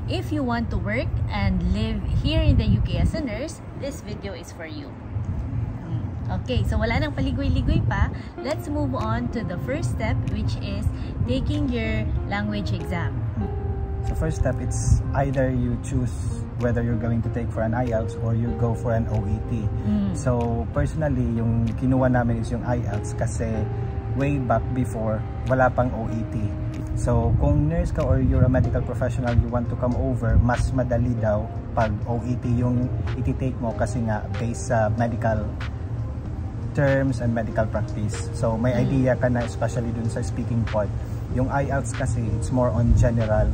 if you want to work and live here in the UK as a nurse, this video is for you. Okay, so wala nang paligoy-ligoy pa. Let's move on to the first step, which is taking your language exam. So first step, it's either you choose whether you're going to take for an IELTS or you go for an OET. So personally, yung kinuha namin is yung IELTS kasi way back before, wala pang OET. So kung nurse ka or you're a medical professional, you want to come over, mas madali daw pag OET yung iti-take mo kasi nga based sa medical terms and medical practice. So may idea ka na, especially dun sa speaking part. Yung IELTS kasi, it's more on general,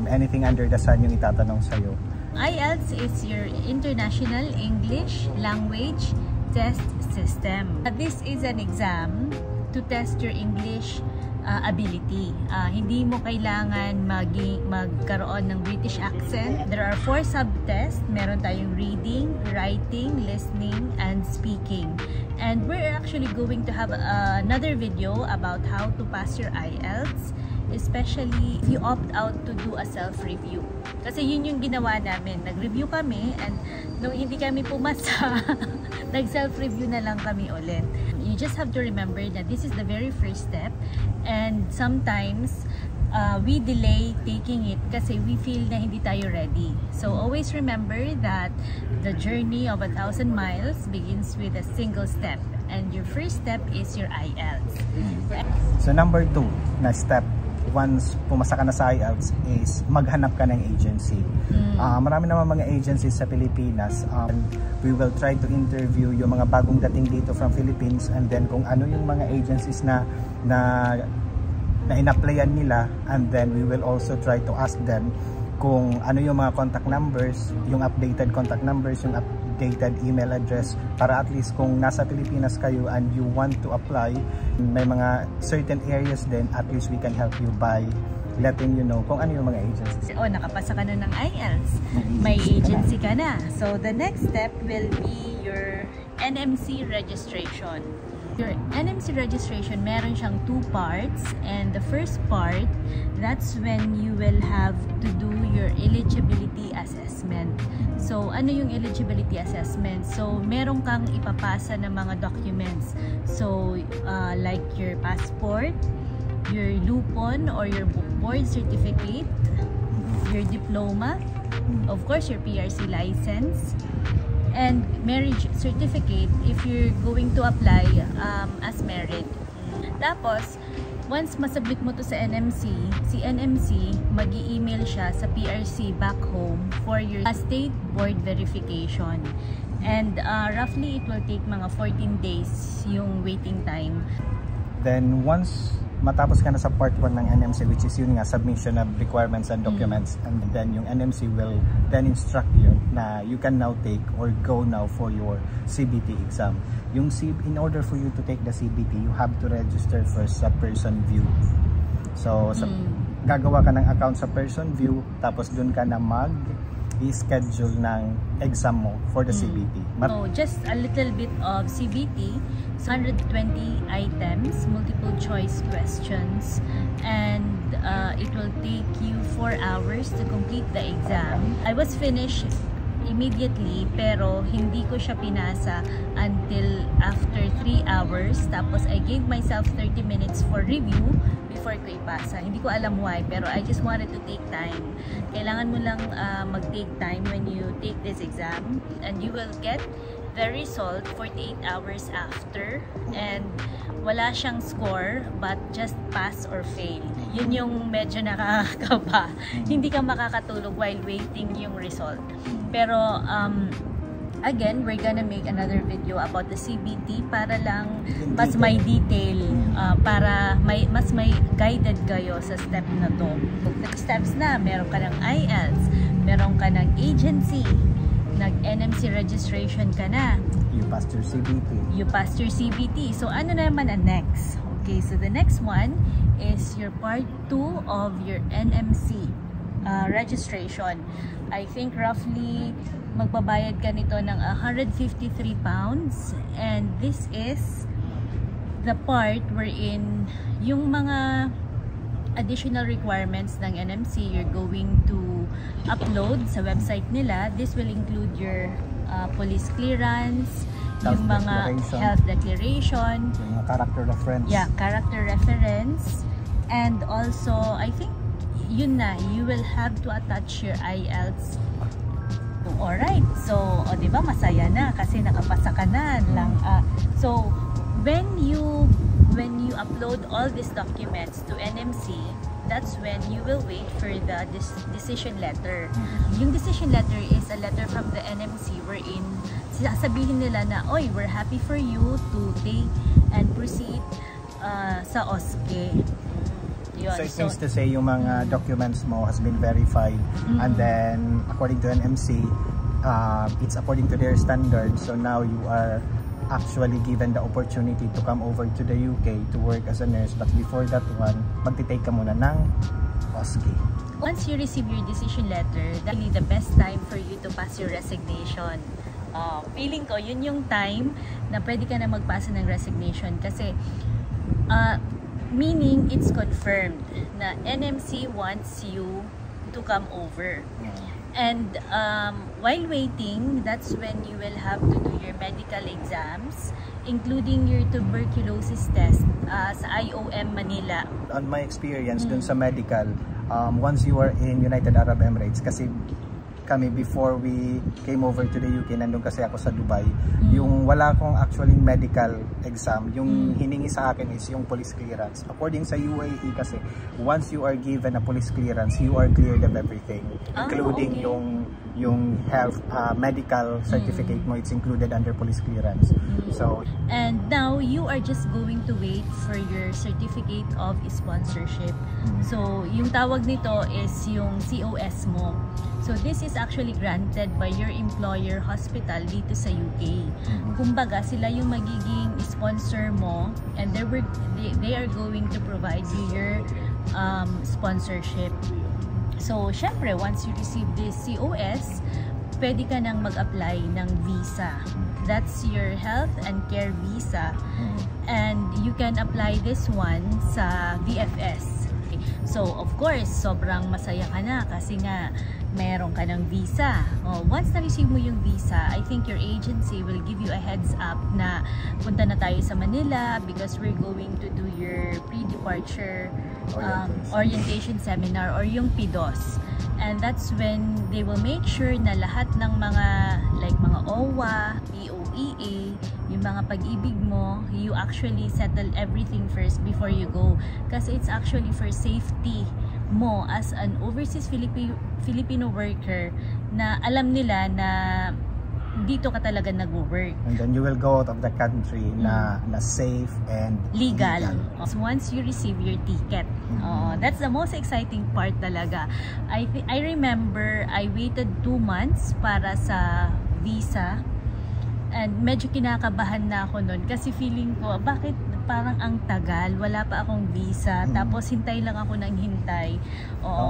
anything under the sun yung itatanong sa'yo. IELTS is your International English Language Test System. This is an exam to test your English ability. Hindi mo kailangan magkaroon ng British accent. There are 4 subtests. Meron tayong reading, writing, listening, and speaking. And we're actually going to have another video about how to pass your IELTS, especially if you opt out to do a self-review. Kasi yun yung ginawa namin. Nag-review kami, and nung hindi kami pumasa, nag-self-review na lang kami ulit. You just have to remember that this is the very first step, and sometimes we delay taking it kasi we feel na hindi tayo ready. So always remember that the journey of 1,000 miles begins with a single step, and your first step is your IELTS. So number 2 na step, once pumasa ka na sa IELTS, is maghanap ka ng agency. Marami naman mga agencies sa Pilipinas. We will try to interview yung mga bagong dating dito from Philippines, and then kung ano yung mga agencies na in-applyan nila, and then we will also try to ask them kung ano yung mga contact numbers, yung updated contact numbers, yung updated email address, para at least kung nasa Pilipinas kayo and you want to apply, may mga certain areas din, at least we can help you by letting you know kung ano yung mga agencies. Nakapasa ka na ng IELTS, may agency ka na. So the next step will be your NMC registration. Your NMC registration, meron siyang 2 parts, and the first part, that's when you will have to do your eligibility assessment. So ano yung eligibility assessment? So meron kang ipapasa ng mga documents. So like your passport, your lupon or your board certificate, your diploma, of course your PRC license, and marriage certificate if you're going to apply as married. Tapos, once masubmit mo to sa NMC, si NMC mag-i-email siya sa PRC back home for your state board verification. And roughly, it will take mga 14 days yung waiting time. Then once matapos ka na sa part 1 ng NMC, which is yun nga, submission of requirements and documents, and then yung NMC will then instruct you na you can now take or go now for your CBT exam. In order for you to take the CBT, you have to register first sa Person View. So gagawa ka ng account sa Person View, tapos dun ka na i-schedule ng exam mo for the CBT. So just a little bit of CBT, 120 items, multiple choice questions, and it will take you 4 hours to complete the exam. I was finished immediately, pero hindi ko siya pinasa until after 3 hours. Tapos I gave myself 30 minutes for review before ko ipasa. Hindi ko alam why, pero I just wanted to take time. Kailangan mo lang mag-take time when you take this exam, and you will get the result 48 hours after, and wala siyang score but just pass or fail. Yun yung medyo nakakakaba. Hindi ka makakatulog while waiting yung result. Pero again, we're gonna make another video about the CBT para lang mas may detail, para mas may guided kayo sa step na to. Steps na, meron ka ng IELTS, meron ka ng agency, nag-NMC registration ka na. You passed your CBT. You passed your CBT. So ano naman ang next? Okay, so the next one is your part 2 of your NMC registration. I think roughly magbabayad ka nito ng £153, and this is the part wherein yung mga additional requirements ng NMC you're going to upload sa website nila. This will include your police clearance, yung mga health declaration, yung mga character reference. Yeah, character reference. And also, I think, yun na, you will have to attach your IELTS. Alright, so, diba, masaya na kasi nakapasa ka na lang. So, when you upload all these documents to NMC, that's when you will wait for the decision letter. Yung decision letter is a letter from the NMC wherein sasabihin nila na, oy, we're happy for you to take and proceed sa OSCE. Yun. So it means to say yung mga documents mo has been verified, and then according to NMC, it's according to their standards. So now you are actually given the opportunity to come over to the UK to work as a nurse, but before that one, magti-take ka muna ng OSCE. Once you receive your decision letter, that's really the best time for you to pass your resignation. Feeling ko, yun yung time na pwede ka na magpasa ng resignation kasi meaning it's confirmed na NMC wants you to come over. And while waiting, that's when you will have to do your medical exams, including your tuberculosis test sa IOM Manila. On my experience dun sa medical, once you are in United Arab Emirates, kasi kami before we came over to the UK, nandun kasi ako sa Dubai, yung wala akong actually medical exam, yung hiningi sa akin is yung police clearance. According sa UAE kasi, once you are given a police clearance, you are cleared of everything, including yung health medical certificate mo, it's included under police clearance. So, and now you are just going to wait for your certificate of sponsorship. So yung tawag nito is yung COS mo. So this is actually granted by your employer hospital dito sa UK. Kumbaga sila yung magiging sponsor mo, and they are going to provide you your sponsorship. So syempre, once you receive this COS, pwede ka nang mag-apply ng visa. That's your health and care visa. And you can apply this one sa VFS. So of course, sobrang masaya ka na kasi nga meron ka ng visa. Once na-receive mo yung visa, I think your agency will give you a heads up na punta na tayo sa Manila because we're going to do your pre-departure orientation seminar or yung PIDOS. And that's when they will make sure na lahat ng mga like mga OWA, POEA, yung mga pag-ibig mo, you actually settle everything first before you go. Kasi it's actually for safety mo as an overseas Filipino worker na alam nila na dito ka talaga nag-work. And then you will go out of the country na safe and legal. So once you receive your ticket, that's the most exciting part talaga. I remember I waited 2 months para sa visa, and medyo kinakabahan na ako nun kasi feeling ko, bakit parang ang tagal, wala pa akong visa, tapos hintay lang ako ng hintay.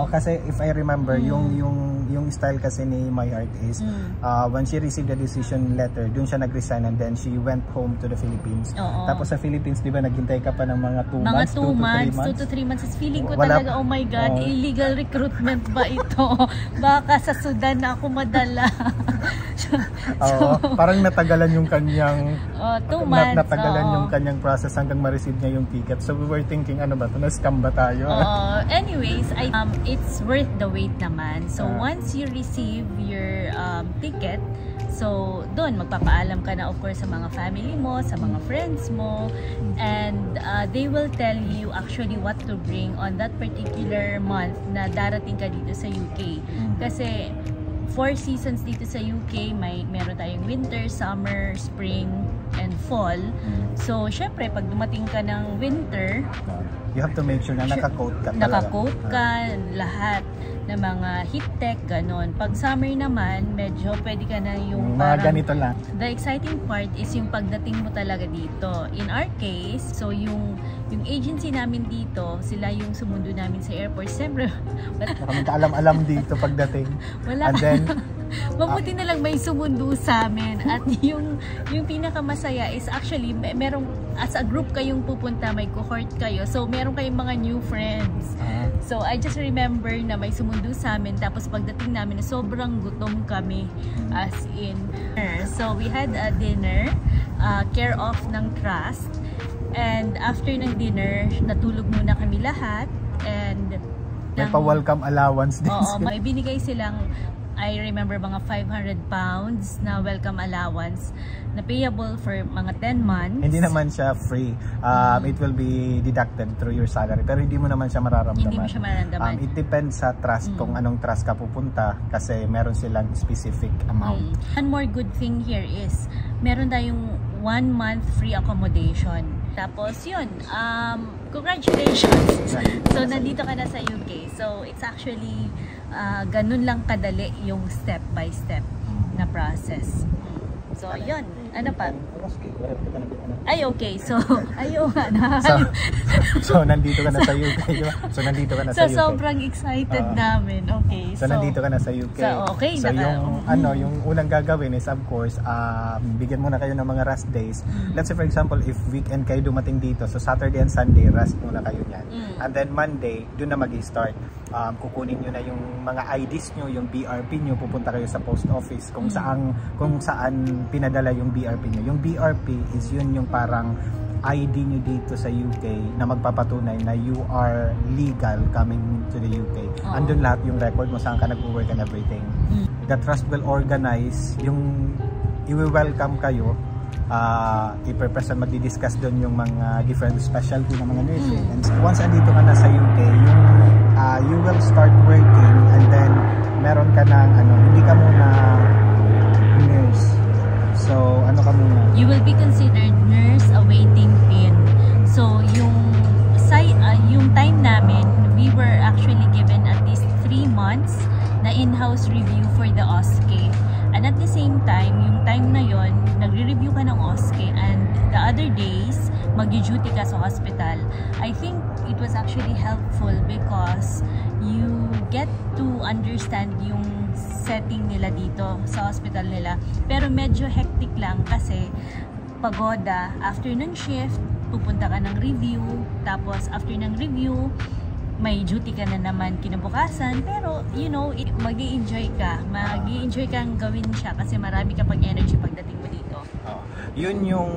Kasi if I remember, yung style kasi ni My Heart is when she received the decision letter, dun siya nag-resign, and then she went home to the Philippines. Tapos sa Philippines, di ba, naghintay ka pa ng mga 2 months, 2 to 3 months. Feeling ko talaga, oh my God, illegal recruitment ba ito? Baka sa Sudan na ako madala. Parang natagalan yung kanyang 2 months. Natagalan yung kanyang process hanggang ma-receive niya yung ticket. So we were thinking, ano ba ito? Na-scam ba tayo? Anyways, it's worth the wait naman. So once you receive your ticket, so doon magpapaalam ka na of course sa mga family mo, sa mga friends mo, and they will tell you actually what to bring on that particular month na darating ka dito sa UK. Kasi 4 seasons dito sa UK, meron tayong winter, summer, spring, and fall. So, syempre, pag dumating ka ng winter, you have to make sure na naka-coat ka talaga. Naka-coat ka, lahat ng mga heat tech, ganon. Pag summer naman, medyo pwede ka na yung mga ganito lang. The exciting part is yung pagdating mo talaga dito. In our case, so yung agency namin dito, sila yung sumundo namin sa airport. Siyempre, kami kaalam-alam dito pagdating. Wala. And then, Mabuti na lang may sumundo sa amin. At yung pinakamasaya is actually, merong, as a group kayong pupunta, may cohort kayo. So, meron kayong mga new friends. So, I just remember na may sumundo sa amin. Tapos, pagdating namin, sobrang gutom kami. As in. So, we had a dinner, care of ng trust. And after ng dinner, natulog muna kami lahat. And may pa-welcome allowance din. Oo, may binigay silang, I remember, mga 500 pounds na welcome allowance na payable for mga 10 months. Hindi naman siya free. It will be deducted through your salary. Pero hindi mo naman siya mararamdaman. Hindi mo siya mararamdaman. It depends sa trust kung anong trust ka pupunta kasi meron silang specific amount. One more good thing here is meron tayong 1 month free accommodation. Tapos yun, congratulations! So, nandito ka na sa UK. So, it's actually ganun lang kadali yung step by step na process. So, yun. Ano pa? Ay, okay. So, ayun nga na. So, nandito ka na sa UK. So, nandito ka na sa UK. So, sobrang excited namin. Okay. So, nandito ka na sa UK. So, okay. So, yung unang gagawin is, of course, bigyan muna kayo ng mga rest days. Let's say, for example, if weekend kayo dumating dito, so Saturday and Sunday, rest muna kayo yan. And then, Monday, doon na mag-i-start. Kukunin nyo na yung mga IDs nyo, yung BRP nyo, pupunta kayo sa post office kung saan pinadala yung BRP nyo. Yung BRP is yun yung parang ID nyo dito sa UK na magpapatunay na you are legal coming to the UK. Andun lahat yung record mo, saan ka nag-work and everything. The trust will organize yung i-welcome kayo. I-present, magdi-discuss doon yung mga different specialty ng mga nursing. And once andito ka na sa UK, you will start working and then meron ka ng hindi ka muna nurse. So, ano ka muna? You will be considered nurse awaiting PIN. So, yung time namin, we were actually given at least 3 months na in-house review for the OSCE. And at the same time, yung time na yon, nagre-review ka ng OSCE and the other days, mag-duty ka sa hospital. I think it was actually helpful because you get to understand yung setting nila dito sa hospital nila. Pero medyo hectic lang kasi pagoda, after ng shift, pupunta ka ng review, tapos after ng review, may duty ka na naman kinabukasan, pero you know, mag-i-enjoy kang gawin siya kasi marami ka pang energy pagdating mo dito. Yun yung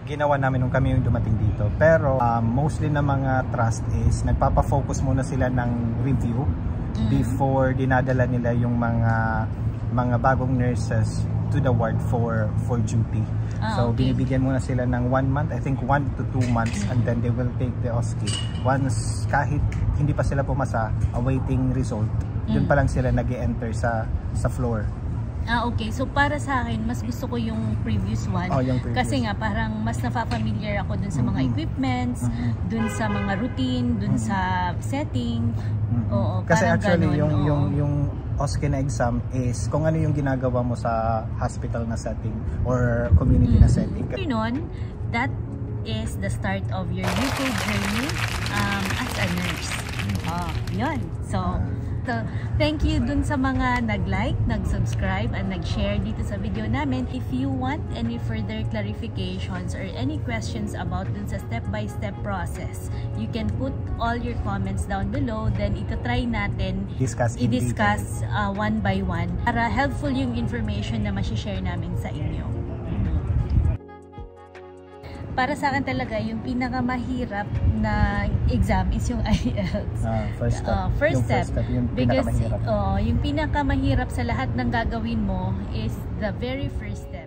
ginawa namin nung kami yung dumating dito. Pero mostly na mga trust is nagpapa-focus muna sila ng review before dinadala nila yung mga bagong nurses to the ward for duty. So binibigyan muna sila ng 1 month, I think 1 to 2 months, and then they will take the OSCE. Once kahit hindi pa sila pumasa, awaiting result, dun pa lang sila nag-e-enter sa floor. Okay. So, para sa akin, mas gusto ko yung previous one. Yung previous. Kasi nga, parang mas nafa-familiar ako dun sa mga equipments, dun sa mga routine, dun sa setting. Oo, kasi actually, ganun, yung OSCE na exam is kung ano yung ginagawa mo sa hospital na setting or community na setting. Yun, that is the start of your UK journey as a nurse. Yun. So, thank you dun sa mga nag-like, nag-subscribe, and nag-share dito sa video namin. If you want any further clarifications or any questions about dun sa step-by-step process, you can put all your comments down below. Then, try natin i-discuss one by one para helpful yung information na ma-share namin sa inyo. Para sa akin talaga, yung pinakamahirap na exam is yung IELTS. First step. Yung because pinakamahirap. yung pinakamahirap sa lahat ng gagawin mo is the very first step.